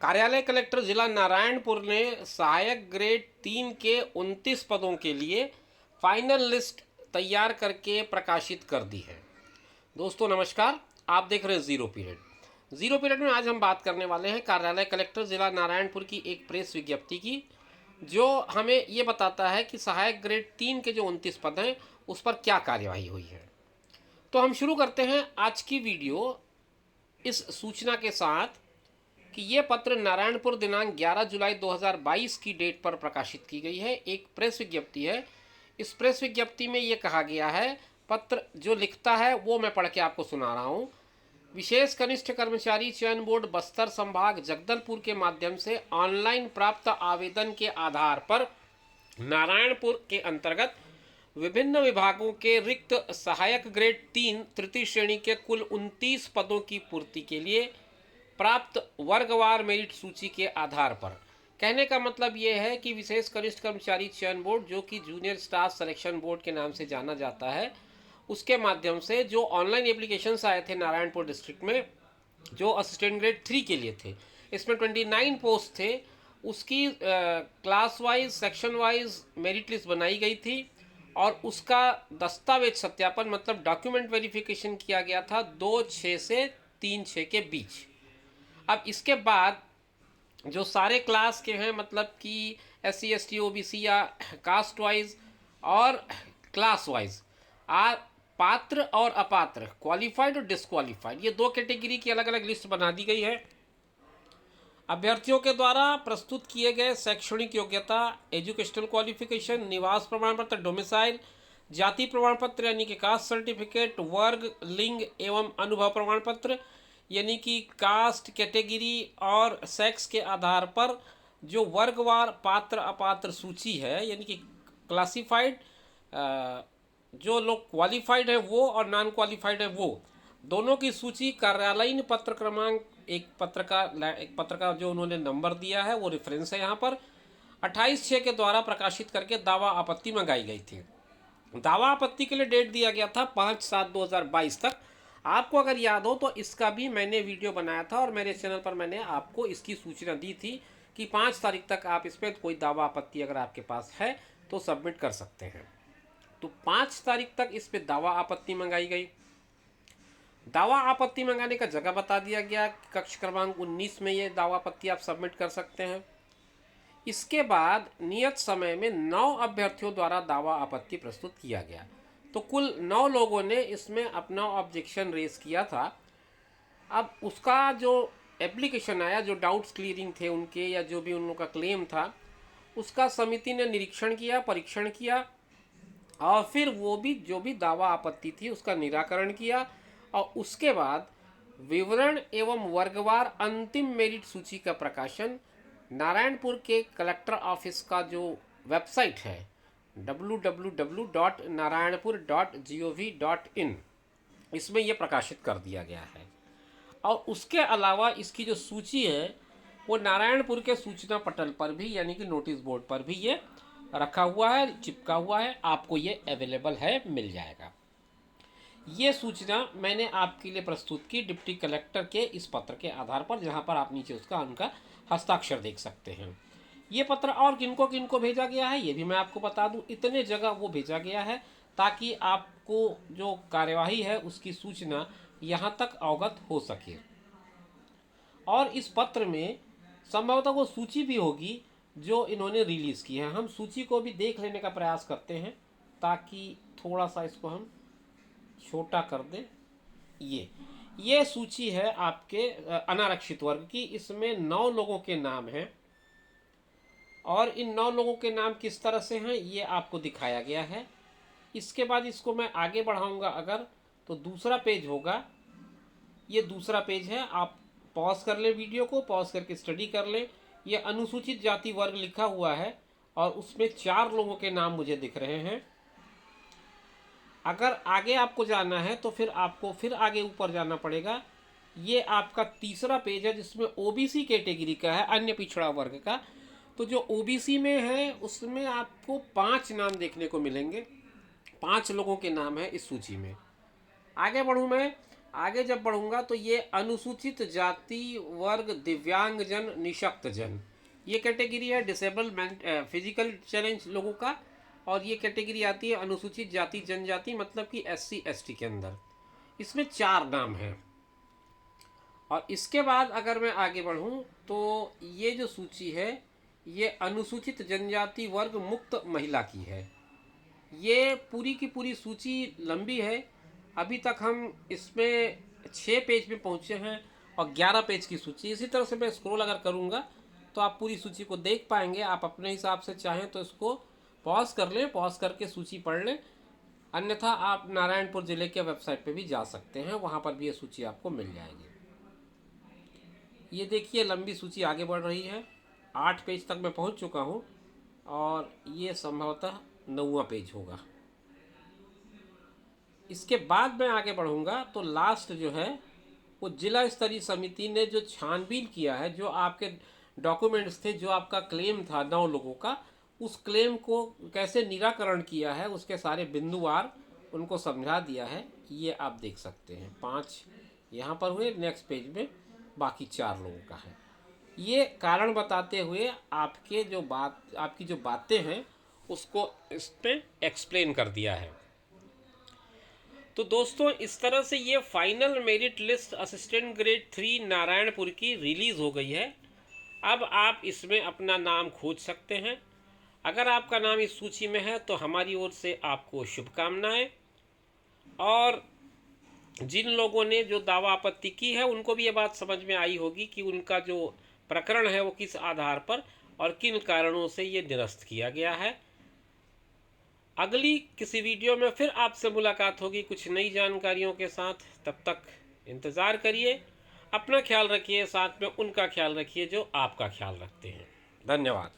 कार्यालय कलेक्टर जिला नारायणपुर ने सहायक ग्रेड 3 के 29 पदों के लिए फाइनल लिस्ट तैयार करके प्रकाशित कर दी है। दोस्तों नमस्कार, आप देख रहे हैं ज़ीरो पीरियड में आज हम बात करने वाले हैं कार्यालय कलेक्टर जिला नारायणपुर की एक प्रेस विज्ञप्ति की, जो हमें ये बताता है कि सहायक ग्रेड 3 के जो 29 पद हैं उस पर क्या कार्यवाही हुई है। तो हम शुरू करते हैं आज की वीडियो इस सूचना के साथ कि ये पत्र नारायणपुर दिनांक 11 जुलाई 2022 की डेट पर प्रकाशित की गई है। एक प्रेस विज्ञप्ति है। इस प्रेस विज्ञप्ति में ये कहा गया है, पत्र जो लिखता है वो मैं पढ़ के आपको सुना रहा हूँ। विशेष कनिष्ठ कर्मचारी चयन बोर्ड बस्तर संभाग जगदलपुर के माध्यम से ऑनलाइन प्राप्त आवेदन के आधार पर नारायणपुर के अंतर्गत विभिन्न विभागों के रिक्त सहायक ग्रेड 3 तृतीय श्रेणी के कुल 29 पदों की पूर्ति के लिए प्राप्त वर्गवार मेरिट सूची के आधार पर, कहने का मतलब ये है कि विशेष कनिष्ठ कर्मचारी चयन बोर्ड, जो कि जूनियर स्टाफ सिलेक्शन बोर्ड के नाम से जाना जाता है, उसके माध्यम से जो ऑनलाइन एप्लीकेशंस आए थे नारायणपुर डिस्ट्रिक्ट में, जो असिस्टेंट ग्रेड 3 के लिए थे, इसमें 29 पोस्ट थे। उसकी class wise section wise merit list बनाई गई थी और उसका दस्तावेज सत्यापन मतलब डॉक्यूमेंट वेरिफिकेशन किया गया था 2/6 से 3/6 के बीच। अब इसके बाद जो सारे क्लास के हैं, मतलब कि SC ST OBC या कास्ट वाइज और क्लास वाइज पात्र और अपात्र, क्वालिफाइड और डिसक्वालिफाइड, ये दो कैटेगरी की अलग अलग लिस्ट बना दी गई है। अभ्यर्थियों के द्वारा प्रस्तुत किए गए शैक्षणिक योग्यता, एजुकेशनल क्वालिफिकेशन, निवास प्रमाण पत्र डोमिसाइल, जाति प्रमाण पत्र यानी कि कास्ट सर्टिफिकेट, वर्ग लिंग एवं अनुभव प्रमाण पत्र यानी कि कास्ट कैटेगरी और सेक्स के आधार पर जो वर्गवार पात्र अपात्र सूची है, यानी कि क्लासिफाइड, जो लोग क्वालिफाइड है वो और नॉन क्वालिफाइड है वो, दोनों की सूची कार्यालयीन पत्र क्रमांक एक पत्र का जो उन्होंने नंबर दिया है वो रेफरेंस है यहाँ पर 28/6 के द्वारा प्रकाशित करके दावा आपत्ति मंगाई गई थी। दावा आपत्ति के लिए डेट दिया गया था 5/7/2022 तक। आपको अगर याद हो तो इसका भी मैंने वीडियो बनाया था और मेरे चैनल पर मैंने आपको इसकी सूचना दी थी कि 5 तारीख तक आप इस पर कोई दावा आपत्ति अगर आपके पास है तो सबमिट कर सकते हैं। तो 5 तारीख तक इस पर दावा आपत्ति मंगाई गई। दावा आपत्ति मंगाने का जगह बता दिया गया, कक्ष क्रमांक 19 में ये दावा आपत्ति आप सबमिट कर सकते हैं। इसके बाद नियत समय में 9 अभ्यर्थियों द्वारा दावा आपत्ति प्रस्तुत किया गया। तो कुल 9 लोगों ने इसमें अपना ऑब्जेक्शन रेज किया था। अब उसका जो एप्लीकेशन आया, जो डाउट्स क्लियरिंग थे उनके या जो भी उन लोगों का क्लेम था, उसका समिति ने निरीक्षण किया, परीक्षण किया और फिर वो भी जो भी दावा आपत्ति थी उसका निराकरण किया और उसके बाद विवरण एवं वर्गवार अंतिम मेरिट सूची का प्रकाशन नारायणपुर के कलेक्टर ऑफिस का जो वेबसाइट है www.narayanpur.gov.in, इसमें यह प्रकाशित कर दिया गया है। और उसके अलावा इसकी जो सूची है वो नारायणपुर के सूचना पटल पर भी यानी कि नोटिस बोर्ड पर भी ये रखा हुआ है, चिपका हुआ है, आपको ये अवेलेबल है, मिल जाएगा। ये सूचना मैंने आपके लिए प्रस्तुत की डिप्टी कलेक्टर के इस पत्र के आधार पर, जहाँ पर आप नीचे उनका हस्ताक्षर देख सकते हैं। ये पत्र और किनको किनको भेजा गया है ये भी मैं आपको बता दूं। इतने जगह वो भेजा गया है ताकि आपको जो कार्यवाही है उसकी सूचना यहाँ तक अवगत हो सके। और इस पत्र में संभवतः वो सूची भी होगी जो इन्होंने रिलीज़ की है। हम सूची को भी देख लेने का प्रयास करते हैं ताकि थोड़ा सा इसको हम छोटा कर दें। ये सूची है आपके अनारक्षित वर्ग की। इसमें 9 लोगों के नाम हैं और इन 9 लोगों के नाम किस तरह से हैं ये आपको दिखाया गया है। इसके बाद इसको मैं आगे बढ़ाऊंगा अगर, तो दूसरा पेज होगा। ये दूसरा पेज है, आप पॉज कर लें, वीडियो को पॉज करके स्टडी कर लें। ये अनुसूचित जाति वर्ग लिखा हुआ है और उसमें 4 लोगों के नाम मुझे दिख रहे हैं। अगर आगे आपको जाना है तो फिर आपको फिर आगे ऊपर जाना पड़ेगा। ये आपका तीसरा पेज है जिसमें OBC कैटेगरी का है, अन्य पिछड़ा वर्ग का। तो जो OBC में है उसमें आपको 5 नाम देखने को मिलेंगे। 5 लोगों के नाम है इस सूची में। आगे बढ़ूँ मैं आगे जब बढ़ूंगा तो ये अनुसूचित जाति वर्ग दिव्यांगजन निशक्तजन, ये कैटेगरी है डिसेबल फिजिकल चैलेंज लोगों का, और ये कैटेगरी आती है अनुसूचित जाति जनजाति मतलब कि SC ST के अंदर। इसमें 4 नाम हैं। और इसके बाद अगर मैं आगे बढ़ूं तो ये जो सूची है ये अनुसूचित जनजाति वर्ग मुक्त महिला की है। ये पूरी की पूरी सूची लंबी है। अभी तक हम इसमें 6 पेज में पहुंचे हैं और 11 पेज की सूची। इसी तरह से मैं स्क्रॉल अगर करूंगा तो आप पूरी सूची को देख पाएंगे। आप अपने हिसाब से चाहें तो इसको पॉज कर लें, पॉज करके सूची पढ़ लें, अन्यथा आप नारायणपुर ज़िले के वेबसाइट पे भी जा सकते हैं, वहाँ पर भी ये सूची आपको मिल जाएगी। ये देखिए लंबी सूची आगे बढ़ रही है। 8 पेज तक मैं पहुँच चुका हूँ और ये संभवतः 9वां पेज होगा। इसके बाद मैं आगे बढ़ूँगा तो लास्ट जो है वो जिला स्तरीय समिति ने जो छानबीन किया है, जो आपके डॉक्यूमेंट्स थे, जो आपका क्लेम था 9 लोगों का, उस क्लेम को कैसे निराकरण किया है उसके सारे बिंदुवार उनको समझा दिया है। ये आप देख सकते हैं 5 यहाँ पर हुए, नेक्स्ट पेज में बाकी 4 लोगों का है। ये कारण बताते हुए आपकी जो बातें हैं उसको इस पर एक्सप्लेन कर दिया है। तो दोस्तों इस तरह से ये final merit list assistant grade 3 Narayanpur की रिलीज़ हो गई है। अब आप इसमें अपना नाम खोज सकते हैं। अगर आपका नाम इस सूची में है तो हमारी ओर से आपको शुभकामनाएं। और जिन लोगों ने जो दावा आपत्ति की है उनको भी ये बात समझ में आई होगी कि उनका जो प्रकरण है वो किस आधार पर और किन कारणों से ये निरस्त किया गया है। अगली किसी वीडियो में फिर आपसे मुलाकात होगी कुछ नई जानकारियों के साथ। तब तक इंतज़ार करिए। अपना ख्याल रखिए, साथ में उनका ख्याल रखिए जो आपका ख्याल रखते हैं। धन्यवाद।